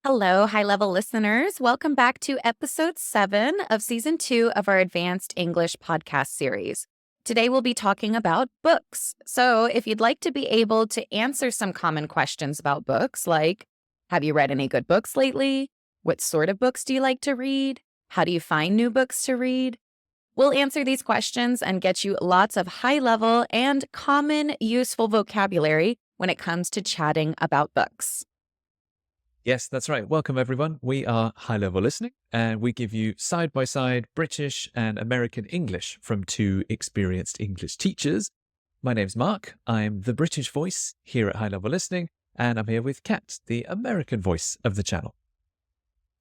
Hello, high level listeners. Welcome back to episode 7 of season 2 of our Advanced English podcast series. Today we'll be talking about books. So, if you'd like to be able to answer some common questions about books, like have you read any good books lately? What sort of books do you like to read? How do you find new books to read? We'll answer these questions and get you lots of high level and common useful vocabulary when it comes to chatting about books. Yes, that's right. Welcome, everyone. We are High Level Listening, and we give you side-by-side British and American English from two experienced English teachers. My name's Mark. I'm the British voice here at High Level Listening, and I'm here with Kat, the American voice of the channel.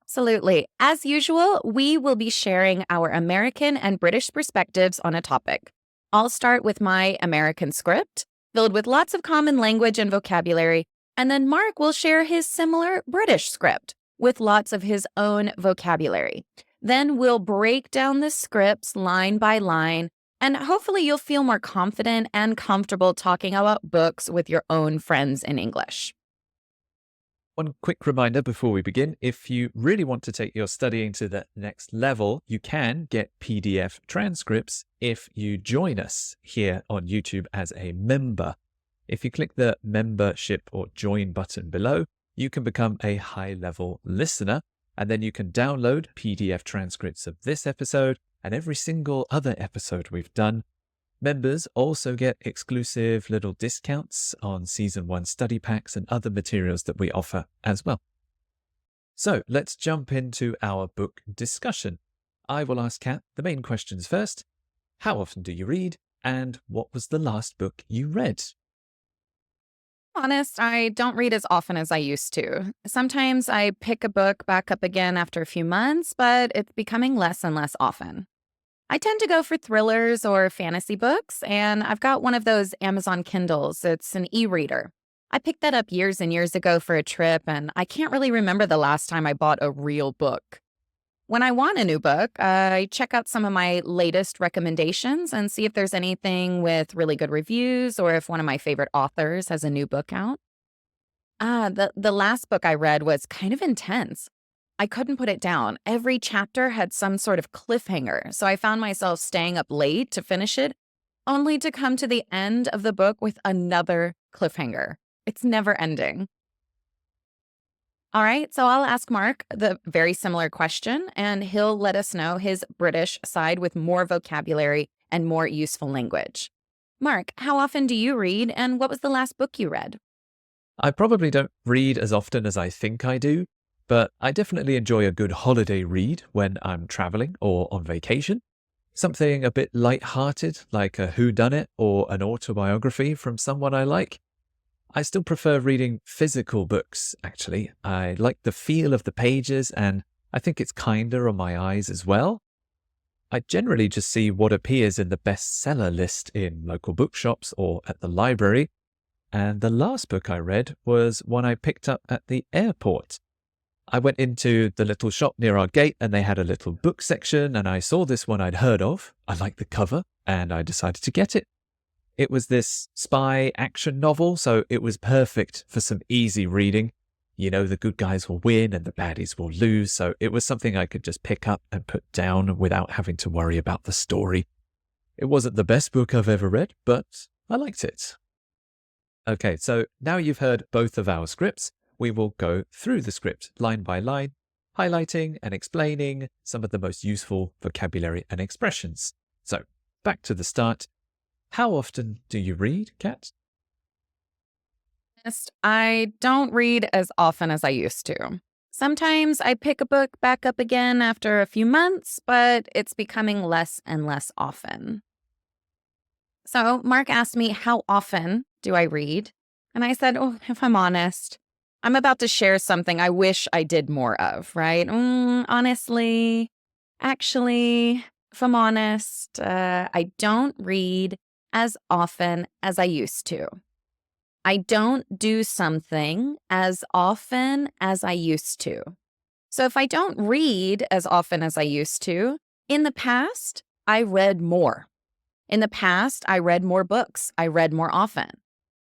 Absolutely. As usual, we will be sharing our American and British perspectives on a topic. I'll start with my American script, filled with lots of common language and vocabulary, and then Mark will share his similar British script with lots of his own vocabulary. Then we'll break down the scripts line by line, and hopefully you'll feel more confident and comfortable talking about books with your own friends in English. One quick reminder before we begin, if you really want to take your studying to the next level, you can get PDF transcripts if you join us here on YouTube as a member. If you click the membership or join button below, you can become a high-level listener, and then you can download PDF transcripts of this episode and every single other episode we've done. Members also get exclusive little discounts on Season 1 study packs and other materials that we offer as well. So let's jump into our book discussion. I will ask Kat the main questions first. How often do you read? And what was the last book you read? Honest, I don't read as often as I used to. Sometimes I pick a book back up again after a few months, but it's becoming less and less often. I tend to go for thrillers or fantasy books, and I've got one of those Amazon Kindles. It's an e-reader. I picked that up years and years ago for a trip, and I can't really remember the last time I bought a real book. When I want a new book, I check out some of my latest recommendations and see if there's anything with really good reviews or if one of my favorite authors has a new book out. The last book I read was kind of intense. I couldn't put it down. Every chapter had some sort of cliffhanger, so I found myself staying up late to finish it, only to come to the end of the book with another cliffhanger. It's never ending. All right, so I'll ask Mark the very similar question, and he'll let us know his British side with more vocabulary and more useful language. Mark, how often do you read, and what was the last book you read? I probably don't read as often as I think I do, but I definitely enjoy a good holiday read when I'm traveling or on vacation. Something a bit light-hearted, like a whodunit or an autobiography from someone I like. I still prefer reading physical books, actually. I like the feel of the pages, and I think it's kinder on my eyes as well. I generally just see what appears in the bestseller list in local bookshops or at the library, and the last book I read was one I picked up at the airport. I went into the little shop near our gate, and they had a little book section, and I saw this one I'd heard of. I liked the cover, and I decided to get it. It was this spy action novel, so it was perfect for some easy reading. You know, the good guys will win and the baddies will lose, so it was something I could just pick up and put down without having to worry about the story. It wasn't the best book I've ever read, but I liked it. Okay, so now you've heard both of our scripts, we will go through the script line by line, highlighting and explaining some of the most useful vocabulary and expressions. So, back to the start. How often do you read, Kat? I don't read as often as I used to. Sometimes I pick a book back up again after a few months, but it's becoming less and less often. So Mark asked me, how often do I read? And I said, if I'm honest, I'm about to share something I wish I did more of, right? Honestly, actually, if I'm honest, I don't read as often as I used to. I don't do something as often as I used to. So if I don't read as often as I used to, in the past, I read more. In the past, I read more books. I read more often.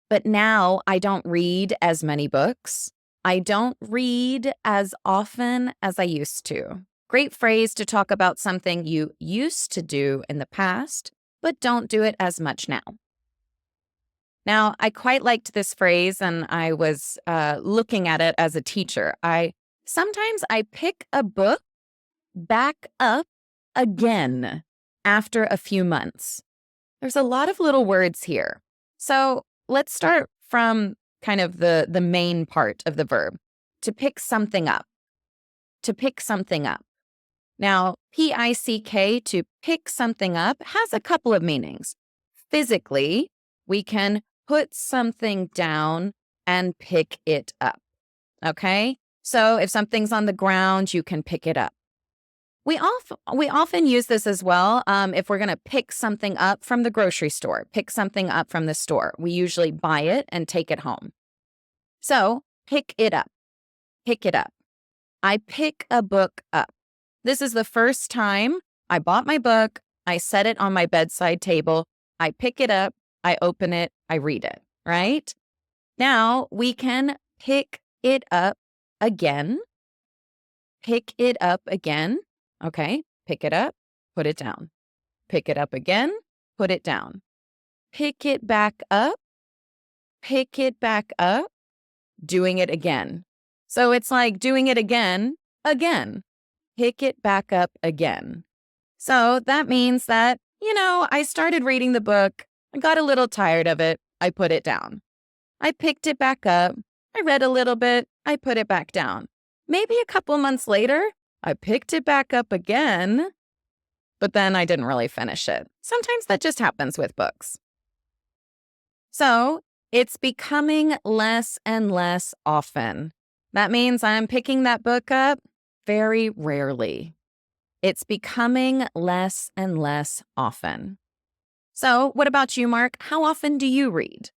But now I don't read as many books. I don't read as often as I used to. Great phrase to talk about something you used to do in the past, but don't do it as much now. Now, I quite liked this phrase, and I was looking at it as a teacher. Sometimes I pick a book back up again after a few months. There's a lot of little words here. So let's start from kind of the main part of the verb, to pick something up. To pick something up. Now, P-I-C-K, to pick something up, has a couple of meanings. Physically, we can put something down and pick it up. Okay? So if something's on the ground, you can pick it up. We often use this as well if we're going to pick something up from the grocery store, pick something up from the store. We usually buy it and take it home. So pick it up, pick it up. I pick a book up. This is the first time I bought my book. I set it on my bedside table. I pick it up. I open it. I read it, right? Now we can pick it up again. Pick it up again. Okay, pick it up, put it down. Pick it up again, put it down. Pick it back up, pick it back up, doing it again. So it's like doing it again, again. Pick it back up again. So that means that, I started reading the book, I got a little tired of it, I put it down. I picked it back up, I read a little bit, I put it back down. Maybe a couple months later, I picked it back up again, but then I didn't really finish it. Sometimes that just happens with books. So it's becoming less and less often. That means I'm picking that book up very rarely. It's becoming less and less often. So what about you, Mark? How often do you read?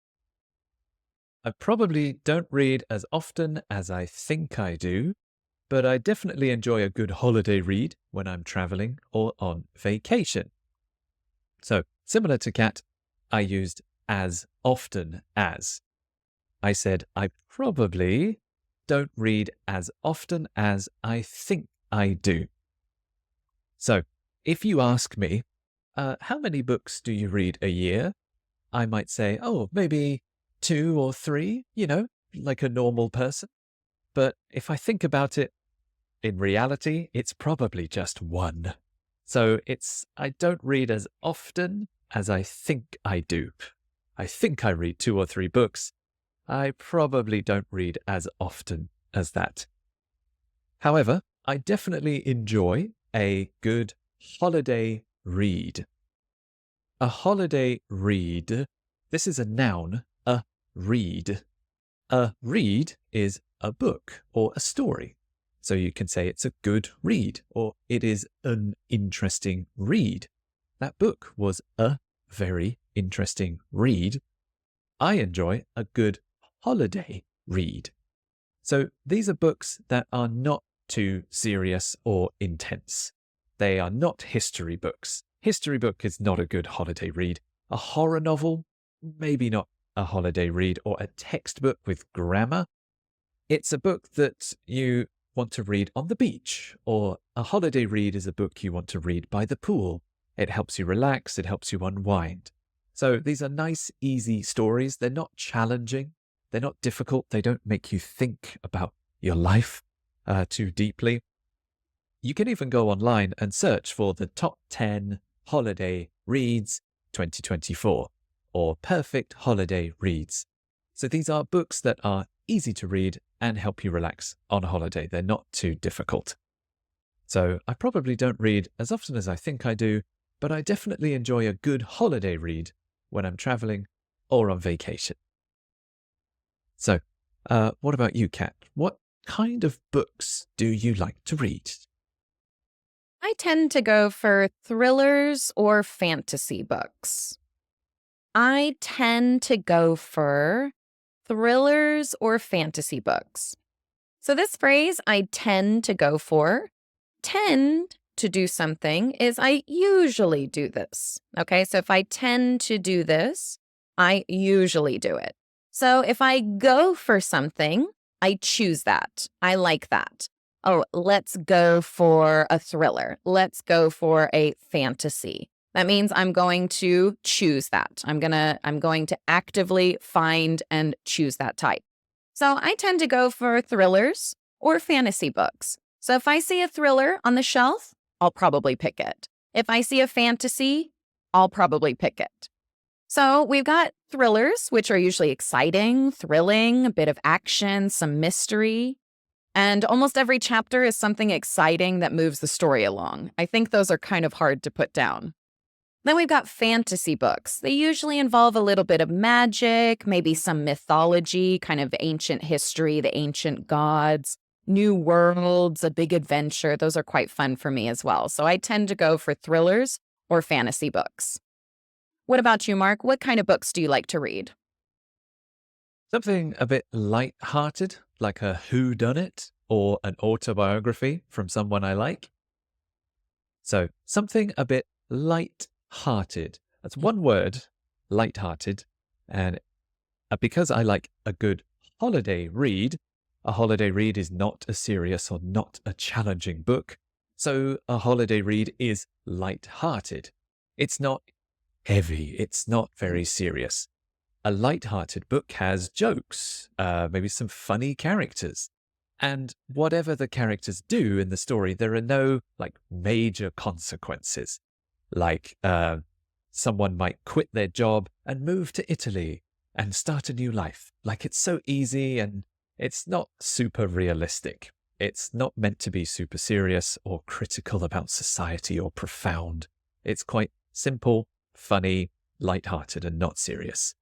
I probably don't read as often as I think I do, but I definitely enjoy a good holiday read when I'm traveling or on vacation. So, similar to Kat, I used as often as. I said I probably don't read as often as I think I do. So, if you ask me, how many books do you read a year? I might say, maybe 2 or 3, like a normal person. But if I think about it, in reality, it's probably just 1. So I don't read as often as I think I do. I think I read 2 or 3 books. I probably don't read as often as that. However, I definitely enjoy a good holiday read. A holiday read, this is a noun, a read. A read is a book or a story. So you can say it's a good read or it is an interesting read. That book was a very interesting read. I enjoy a good holiday read. So these are books that are not too serious or intense. They are not history books. History book is not a good holiday read. A horror novel, maybe not a holiday read, or a textbook with grammar. It's a book that you want to read on the beach, or a holiday read is a book you want to read by the pool. It helps you relax, it helps you unwind. So these are nice, easy stories. They're not challenging, they're not difficult, they don't make you think about your life too deeply. You can even go online and search for the top 10 holiday reads 2024 or perfect holiday reads. So these are books that are easy to read and help you relax on holiday. They're not too difficult. So I probably don't read as often as I think I do, but I definitely enjoy a good holiday read when I'm traveling or on vacation. So, what about you, Kat? What kind of books do you like to read? I tend to go for thrillers or fantasy books. I tend to go for thrillers or fantasy books. So this phrase, I tend to go for, tend to do something is I usually do this. Okay, so if I tend to do this, I usually do it. So if I go for something, I choose that. I like that. Oh, let's go for a thriller. Let's go for a fantasy. That means I'm going to choose that. I'm going to actively find and choose that type. So I tend to go for thrillers or fantasy books. So if I see a thriller on the shelf, I'll probably pick it. If I see a fantasy, I'll probably pick it. So we've got thrillers, which are usually exciting, thrilling, a bit of action, some mystery. And almost every chapter is something exciting that moves the story along. I think those are kind of hard to put down. Then we've got fantasy books. They usually involve a little bit of magic, maybe some mythology, kind of ancient history, the ancient gods, new worlds, a big adventure. Those are quite fun for me as well. So I tend to go for thrillers or fantasy books. What about you, Mark? What kind of books do you like to read? Something a bit light-hearted, like a whodunit or an autobiography from someone I like. So something a bit light-hearted. That's one word, light-hearted. And because I like a good holiday read, a holiday read is not a serious or not a challenging book. So a holiday read is light-hearted. It's not heavy. It's not very serious. A light-hearted book has jokes, maybe some funny characters. And whatever the characters do in the story, there are no major consequences. Someone might quit their job and move to Italy and start a new life. It's so easy and it's not super realistic. It's not meant to be super serious or critical about society or profound. It's quite simple, funny, light-hearted and not serious.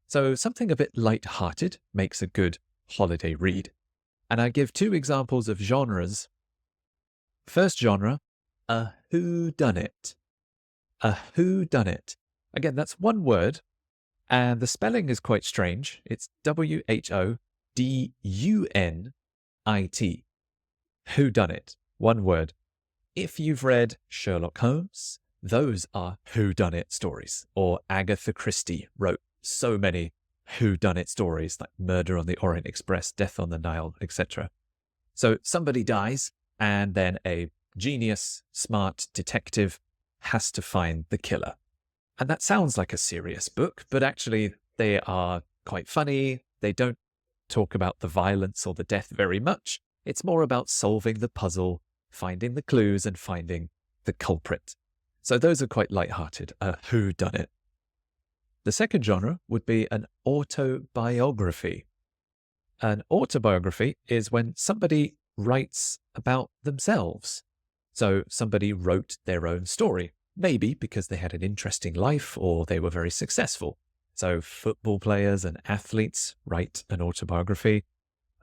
So something a bit light-hearted makes a good holiday read. And I give two examples of genres. First genre, a whodunit. A whodunit. Again, that's one word, and the spelling is quite strange. It's WHODUNIT. Whodunit. One word. If you've read Sherlock Holmes, those are whodunit stories. Or Agatha Christie wrote so many whodunit stories like Murder on the Orient Express, Death on the Nile, etc. So somebody dies, and then a genius, smart detective has to find the killer. And that sounds like a serious book, but actually they are quite funny. They don't talk about the violence or the death very much. It's more about solving the puzzle, finding the clues, and finding the culprit. So those are quite light-hearted, a whodunit. The second genre would be an autobiography. An autobiography is when somebody writes about themselves. So somebody wrote their own story, maybe because they had an interesting life or they were very successful. So football players and athletes write an autobiography.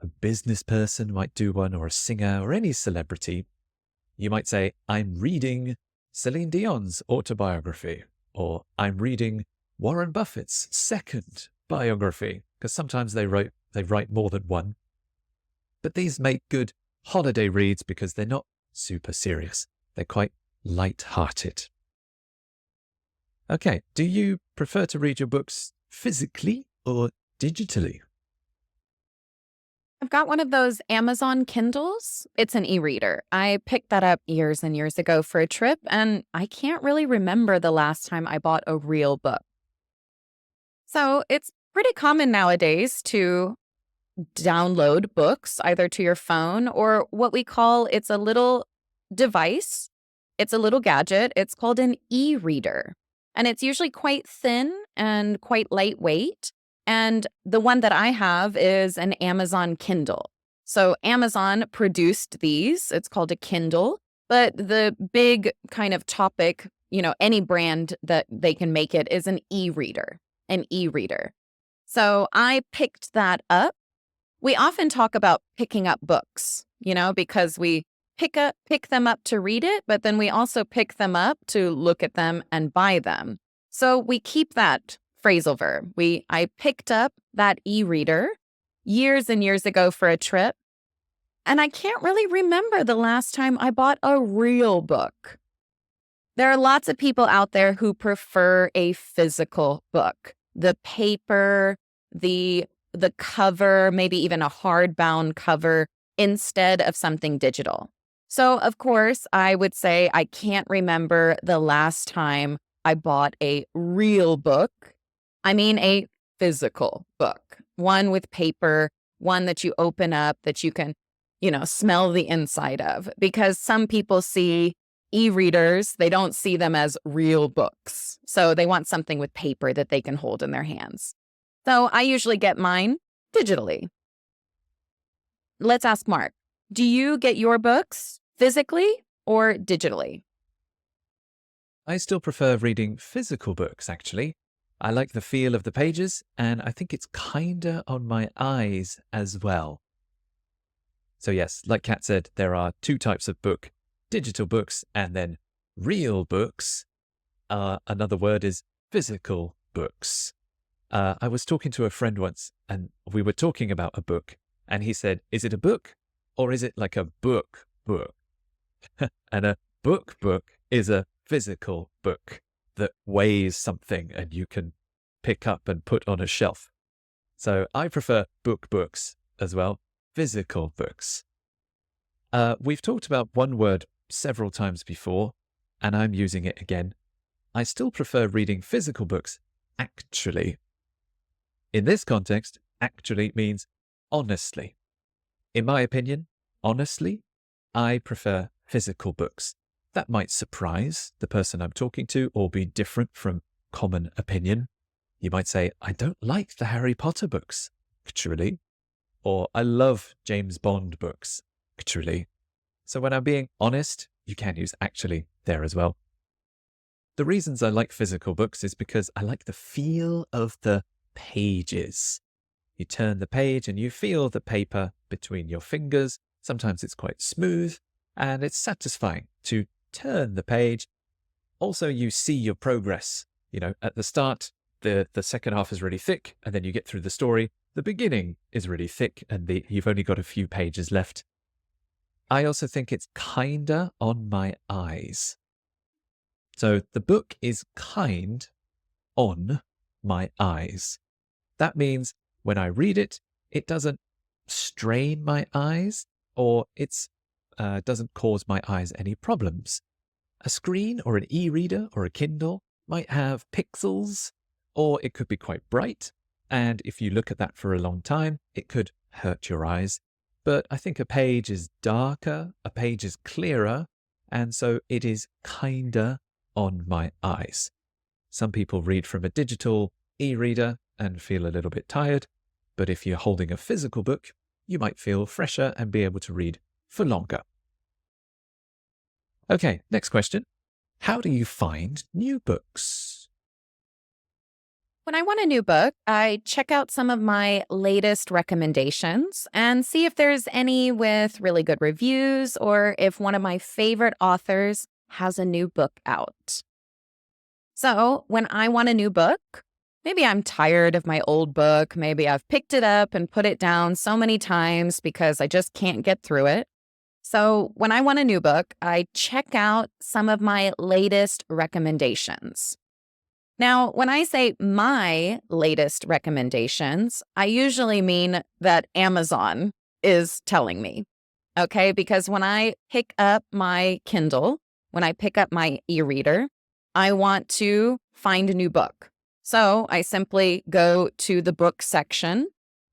A business person might do one, or a singer, or any celebrity. You might say, I'm reading Celine Dion's autobiography, or I'm reading Warren Buffett's second biography, because sometimes they write more than one. But these make good holiday reads because they're not super serious. They're quite light-hearted. Okay, do you prefer to read your books physically or digitally? I've got one of those Amazon Kindles. It's an e-reader. I picked that up years and years ago for a trip, and I can't really remember the last time I bought a real book. So it's pretty common nowadays to download books either to your phone or what we call, it's a little device. It's a little gadget. It's called an e-reader. And it's usually quite thin and quite lightweight. And the one that I have is an Amazon Kindle. So Amazon produced these. It's called a Kindle. But the big kind of topic, any brand that they can make it is an e-reader, an e-reader. So I picked that up. We often talk about picking up books, because we pick them up to read it, but then we also pick them up to look at them and buy them. So we keep that phrasal verb. I picked up that e-reader years and years ago for a trip, and I can't really remember the last time I bought a real book. There are lots of people out there who prefer a physical book. The paper, the the cover, maybe even a hardbound cover, instead of something digital. So, of course, I would say I can't remember the last time I bought a real book. I mean, a physical book, one with paper, one that you open up that you can, smell the inside of. Because some people see e-readers, they don't see them as real books. So they want something with paper that they can hold in their hands. So I usually get mine digitally. Let's ask Mark. Do you get your books physically or digitally? I still prefer reading physical books, actually. I like the feel of the pages, and I think it's kinda on my eyes as well. So yes, like Kat said, there are two types of book, digital books and then real books. Another word is physical books. I was talking to a friend once, and we were talking about a book, and he said, "Is it a book, or is it like a book book?" And a book is a physical book that weighs something and you can pick up and put on a shelf. So I prefer books as well, physical books. We've talked about one word several times before, and I'm using it again. I still prefer reading physical books, actually. In this context, actually means honestly. In my opinion, honestly, I prefer physical books. That might surprise the person I'm talking to or be different from common opinion. You might say, I don't like the Harry Potter books, actually. Or I love James Bond books, actually. So when I'm being honest, you can use actually there as well. The reasons I like physical books is because I like the feel of the pages. You turn the page and you feel the paper between your fingers. Sometimes it's quite smooth and it's satisfying to turn the page. Also, you see your progress. At the start, the second half is really thick, and then you get through the story. The beginning is really thick, and you've only got a few pages left. I also think it's kinder on my eyes. So the book is kind on my eyes. That means when I read it, it doesn't strain my eyes, or it doesn't cause my eyes any problems. A screen or an e-reader or a Kindle might have pixels, or it could be quite bright, and if you look at that for a long time, it could hurt your eyes. But I think a page is darker, a page is clearer, and so it is kinder on my eyes. Some people read from a digital e-reader and feel a little bit tired, but if you're holding a physical book, you might feel fresher and be able to read for longer. Okay, next question. How do you find new books? When I want a new book, I check out some of my latest recommendations and see if there's any with really good reviews or if one of my favorite authors has a new book out. So, when I want a new book, maybe I'm tired of my old book, maybe I've picked it up and put it down so many times because I just can't get through it. So, when I want a new book, I check out some of my latest recommendations. Now, when I say my latest recommendations, I usually mean that Amazon is telling me, okay? Because when I pick up my Kindle, when I pick up my e-reader, I want to find a new book. So I simply go to the book section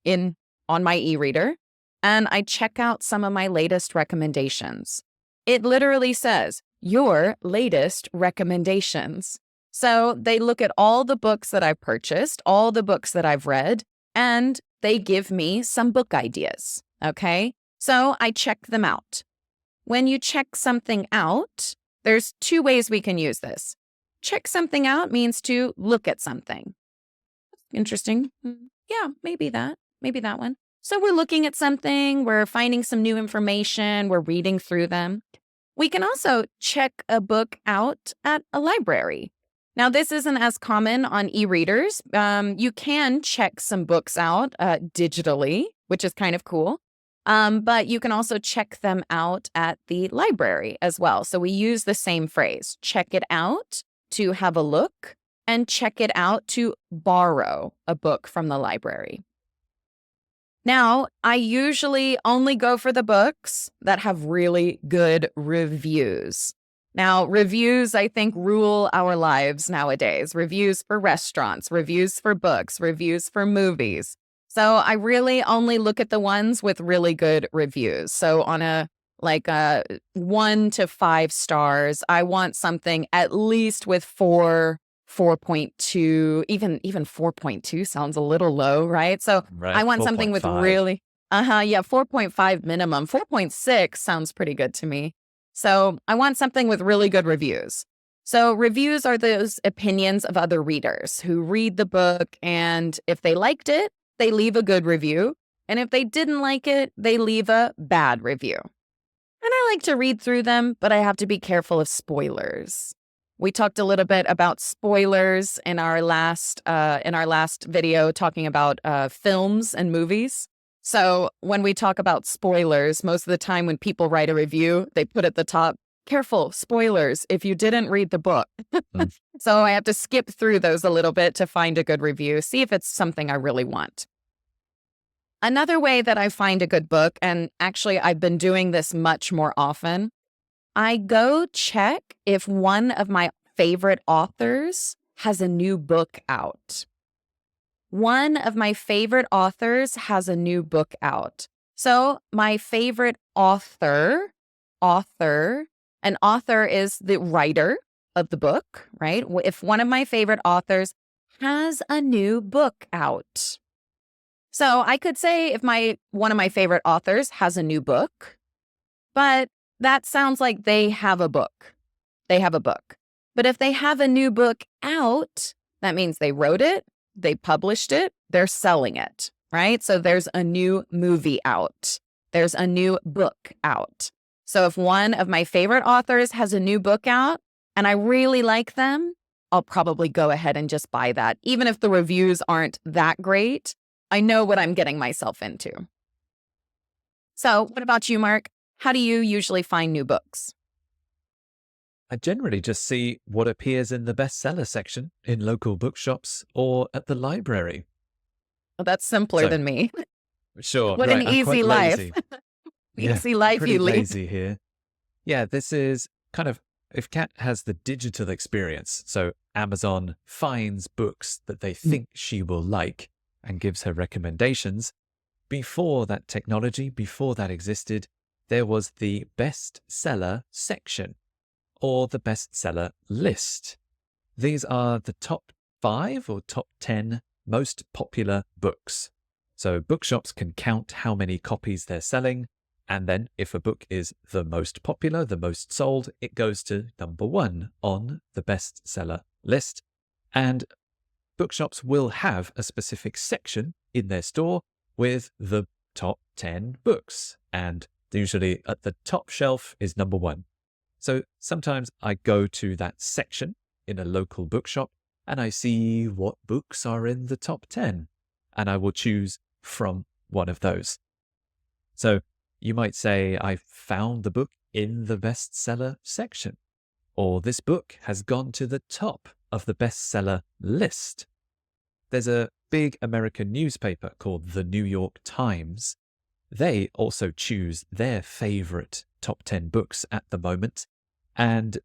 on my e-reader and I check out some of my latest recommendations. It literally says, your latest recommendations. So they look at all the books that I've purchased, all the books that I've read, and they give me some book ideas, okay? So I check them out. When you check something out, there's two ways we can use this. Check something out means to look at something. Interesting. Yeah, maybe that one. So we're looking at something, we're finding some new information, we're reading through them. We can also check a book out at a library. Now, this isn't as common on e-readers. You can check some books out digitally, which is kind of cool. But you can also check them out at the library as well. So we use the same phrase, check it out to have a look, and check it out to borrow a book from the library. Now, I usually only go for the books that have really good reviews. Now, reviews, I think, rule our lives nowadays. Reviews for restaurants, reviews for books, reviews for movies. So I really only look at the ones with really good reviews. So on a 1 to 5 stars, I want something at least with 4.2, even 4.2 sounds a little low, right? So I Right, want something with 4.5. really, yeah, 4.5 minimum. 4.6 sounds pretty good to me. So I want something with really good reviews. So reviews are those opinions of other readers who read the book, and if they liked it, they leave a good review. And if they didn't like it, they leave a bad review. And I like to read through them, but I have to be careful of spoilers. We talked a little bit about spoilers in our last video talking about films and movies. So when we talk about spoilers, most of the time when people write a review, they put at the top, careful, spoilers, if you didn't read the book. Mm. So I have to skip through those a little bit to find a good review, see if it's something I really want. Another way that I find a good book, and actually I've been doing this much more often, I go check if one of my favorite authors has a new book out. One of my favorite authors has a new book out. So my favorite an author is the writer of the book, right? If one of my favorite authors has a new book out. So I could say if one of my favorite authors has a new book, but that sounds like they have a book. They have a book. But if they have a new book out, that means they wrote it, they published it, they're selling it, right? So there's a new movie out. There's a new book out. So if one of my favorite authors has a new book out and I really like them, I'll probably go ahead and just buy that. Even if the reviews aren't that great, I know what I'm getting myself into. So what about you, Mark? How do you usually find new books? I generally just see what appears in the bestseller section in local bookshops or at the library. Well, that's simpler So, than me. sure, What an right, I'm easy quite life. lazy. Yeah, Easy life pretty you lead. lazy here. Yeah, this is kind of if Kat has the digital experience, so Amazon finds books that they think she will like and gives her recommendations. Before that technology, before that existed, there was the bestseller section or the bestseller list. These are the top 5 or top 10 most popular books. So bookshops can count how many copies they're selling, and then if a book is the most popular, the most sold, it goes to number 1 on the bestseller list. And bookshops will have a specific section in their store with the top 10 books, and usually at the top shelf is number 1. So sometimes I go to that section in a local bookshop and I see what books are in the top 10, and I will choose from one of those. So you might say, I found the book in the bestseller section, or this book has gone to the top of the bestseller list. There's a big American newspaper called the New York Times. They also choose their favorite top 10 books at the moment. And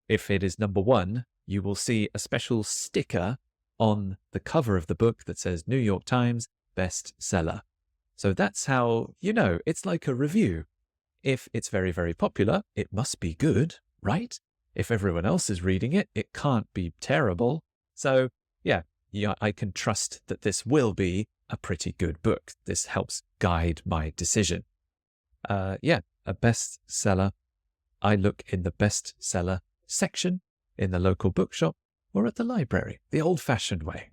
if it is number 1, you will see a special sticker on the cover of the book that says New York Times bestseller. So that's how you know it's like a review. If it's very, very popular, it must be good, right? If everyone else is reading it, it can't be terrible. So yeah, I can trust that this will be a pretty good book. This helps guide my decision. A bestseller. I look in the bestseller section in the local bookshop or at the library, the old-fashioned way.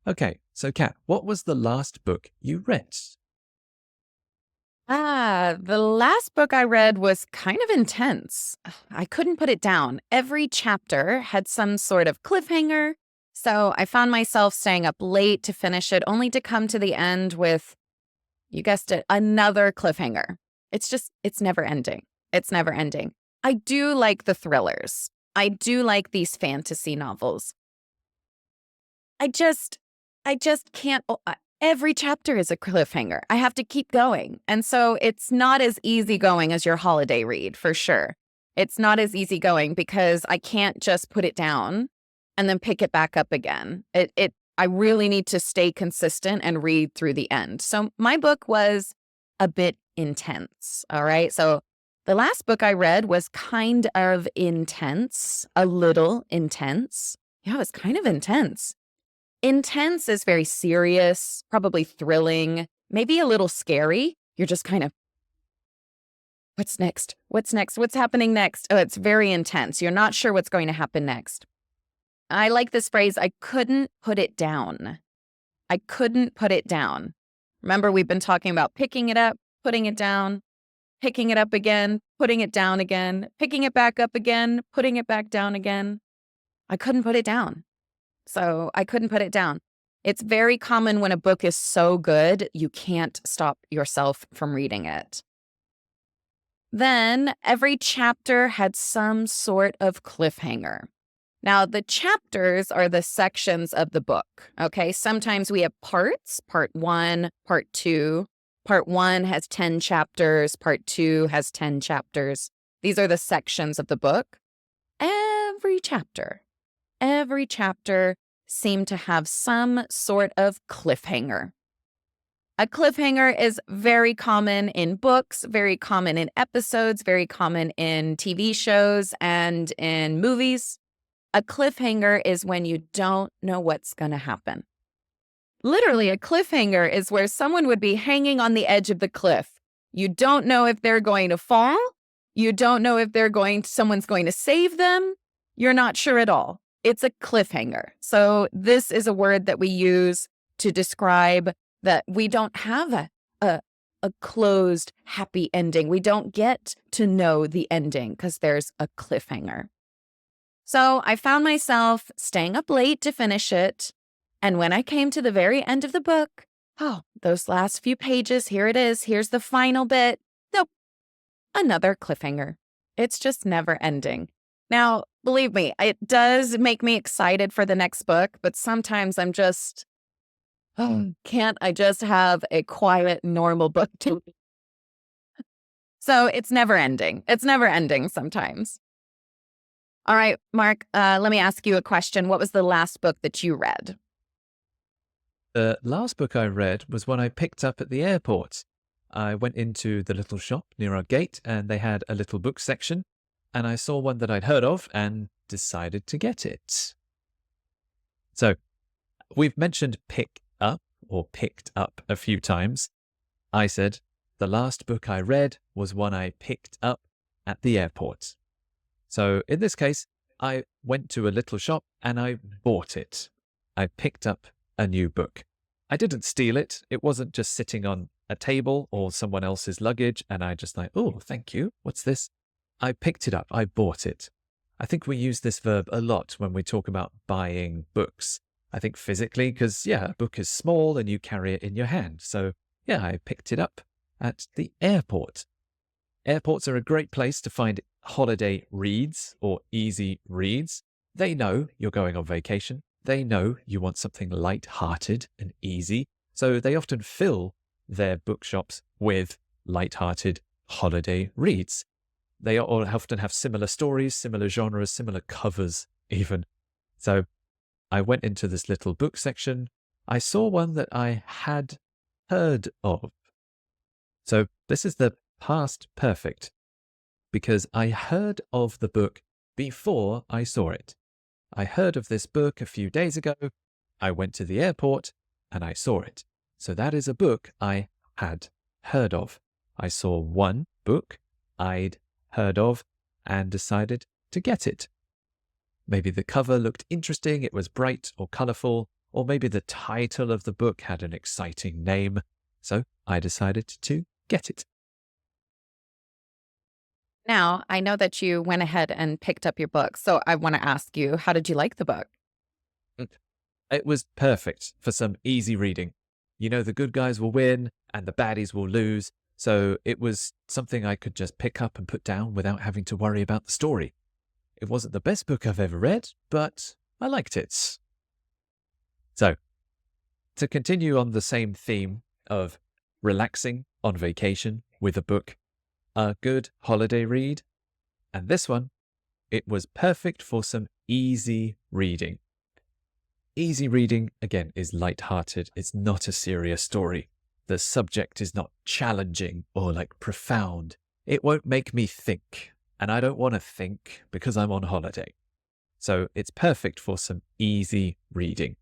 Okay, so Kat, what was the last book you read? The last book I read was kind of intense. I couldn't put it down. Every chapter had some sort of cliffhanger, so I found myself staying up late to finish it, only to come to the end with, you guessed it, another cliffhanger. It's never ending. It's never ending. I do like the thrillers. I do like these fantasy novels. I just can't. every chapter is a cliffhanger. I have to keep going. And so it's not as easygoing as your holiday read, for sure. It's not as easygoing because I can't just put it down and then pick it back up again. I really need to stay consistent and read through the end. So my book was a bit intense. All right. So the last book I read was kind of intense, a little intense. Yeah, it was kind of intense. Intense is very serious, probably thrilling, maybe a little scary. You're just kind of, what's next? What's next? What's happening next? Oh, it's very intense. You're not sure what's going to happen next. I like this phrase, I couldn't put it down. I couldn't put it down. Remember, we've been talking about picking it up, putting it down, picking it up again, putting it down again, picking it back up again, putting it back down again. I couldn't put it down. So I couldn't put it down. It's very common when a book is so good, you can't stop yourself from reading it. Then every chapter had some sort of cliffhanger. Now, the chapters are the sections of the book, okay? Sometimes we have parts, part 1, part 2. Part 1 has 10 chapters, part 2 has 10 chapters. These are the sections of the book. Every chapter seemed to have some sort of cliffhanger. A cliffhanger is very common in books, very common in episodes, very common in TV shows and in movies. A cliffhanger is when you don't know what's going to happen. Literally, a cliffhanger is where someone would be hanging on the edge of the cliff. You don't know if they're going to fall. You don't know if someone's going to save them. You're not sure at all. It's a cliffhanger. So this is a word that we use to describe that we don't have a closed, happy ending. We don't get to know the ending because there's a cliffhanger. So I found myself staying up late to finish it. And when I came to the very end of the book, those last few pages, here it is. Here's the final bit. Nope. Another cliffhanger. It's just never ending. Now, believe me, it does make me excited for the next book, but sometimes I'm just, can't I just have a quiet, normal book to read? So it's never ending. It's never ending sometimes. All right, Mark, let me ask you a question. What was the last book that you read? The last book I read was one I picked up at the airport. I went into the little shop near our gate and they had a little book section, and I saw one that I'd heard of and decided to get it. So we've mentioned pick up or picked up a few times. I said the last book I read was one I picked up at the airport. So in this case, I went to a little shop and I bought it. I picked up a new book. I didn't steal it. It wasn't just sitting on a table or someone else's luggage and I just like, oh, thank you. What's this? I picked it up. I bought it. I think we use this verb a lot when we talk about buying books. I think physically because, a book is small and you carry it in your hand. So, I picked it up at the airport. Airports are a great place to find holiday reads or easy reads. They know you're going on vacation. They know you want something light-hearted and easy. So they often fill their bookshops with light-hearted holiday reads. They all often have similar stories, similar genres, similar covers even. So I went into this little book section. I saw one that I had heard of. So this is the past perfect because I heard of the book before I saw it. I heard of this book a few days ago. I went to the airport and I saw it. So that is a book I had heard of. I saw one book I'd heard of and decided to get it. Maybe the cover looked interesting, it was bright or colorful, or maybe the title of the book had an exciting name. So I decided to get it. Now, I know that you went ahead and picked up your book, so I want to ask you, how did you like the book? It was perfect for some easy reading. You know, the good guys will win and the baddies will lose, so it was something I could just pick up and put down without having to worry about the story. It wasn't the best book I've ever read, but I liked it. So, To continue on the same theme of relaxing on vacation with a book, a good holiday read, and this one, it was perfect for some easy reading. Easy reading, again, is light-hearted. It's not a serious story. The subject is not challenging or profound. It won't make me think, and I don't want to think because I'm on holiday. So it's perfect for some easy reading.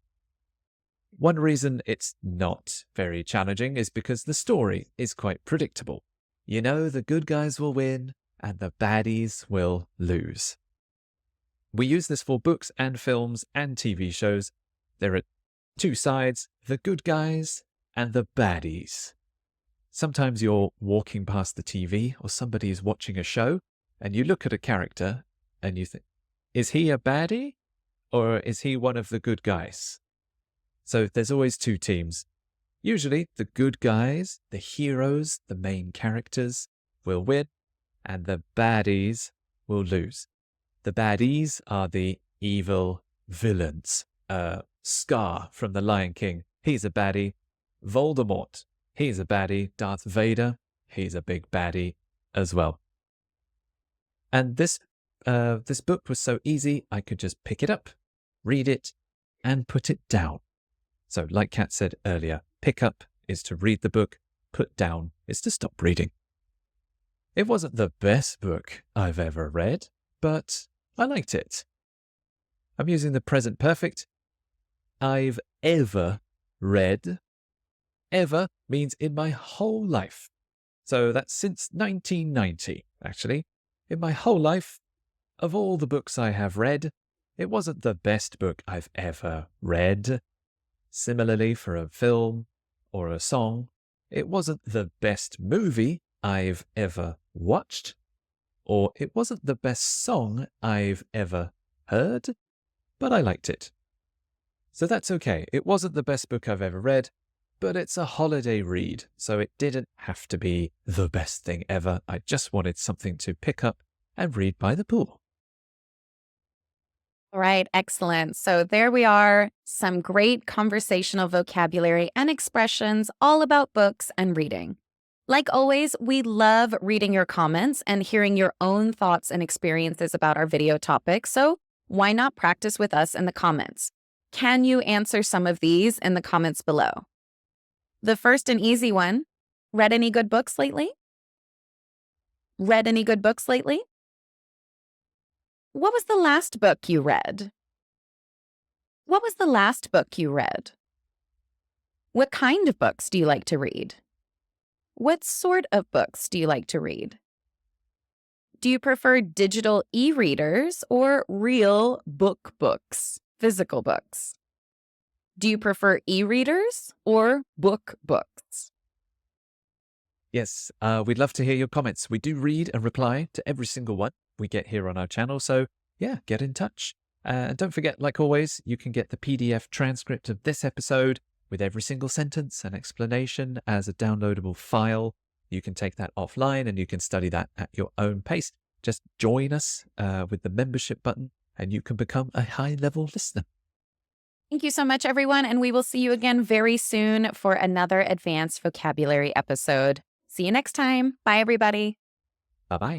One reason it's not very challenging is because the story is quite predictable. You know the good guys will win and the baddies will lose. We use this for books and films and TV shows. There are two sides, the good guys and the baddies. Sometimes you're walking past the TV or somebody is watching a show and you look at a character and you think, is he a baddie or is he one of the good guys? So there's always two teams. Usually the good guys, the heroes, the main characters will win and the baddies will lose. The baddies are the evil villains. Scar from The Lion King, he's a baddie. Voldemort, he's a baddie. Darth Vader, he's a big baddie as well. And this book was so easy, I could just pick it up, read it, and put it down. So like Kat said earlier, pick up is to read the book, put down is to stop reading. It wasn't the best book I've ever read, but I liked it. I'm using the present perfect. I've ever read. Ever means in my whole life. So that's since 1990, actually. In my whole life, of all the books I have read, it wasn't the best book I've ever read. Similarly, for a film or a song, it wasn't the best movie I've ever watched, or it wasn't the best song I've ever heard, but I liked it. So that's okay. It wasn't the best book I've ever read, but it's a holiday read, so it didn't have to be the best thing ever. I just wanted something to pick up and read by the pool. All right, excellent. So there we are, some great conversational vocabulary and expressions all about books and reading. Like always, we love reading your comments and hearing your own thoughts and experiences about our video topics, so why not practice with us in the comments? Can you answer some of these in the comments below? The first and easy one, read any good books lately? Read any good books lately? What was the last book you read? What was the last book you read? What kind of books do you like to read? What sort of books do you like to read? Do you prefer digital e-readers or real books, physical books? Do you prefer e-readers or books? Yes, we'd love to hear your comments. We do read and reply to every single one we get here on our channel, so yeah, get in touch. And don't forget, like always, you can get the PDF transcript of this episode with every single sentence and explanation as a downloadable file. You can take that offline and you can study that at your own pace. Just join us with the membership button and you can become a high-level listener. Thank you so much, everyone, and we will see you again very soon for another advanced vocabulary episode. See you next time. Bye, everybody. Bye-bye.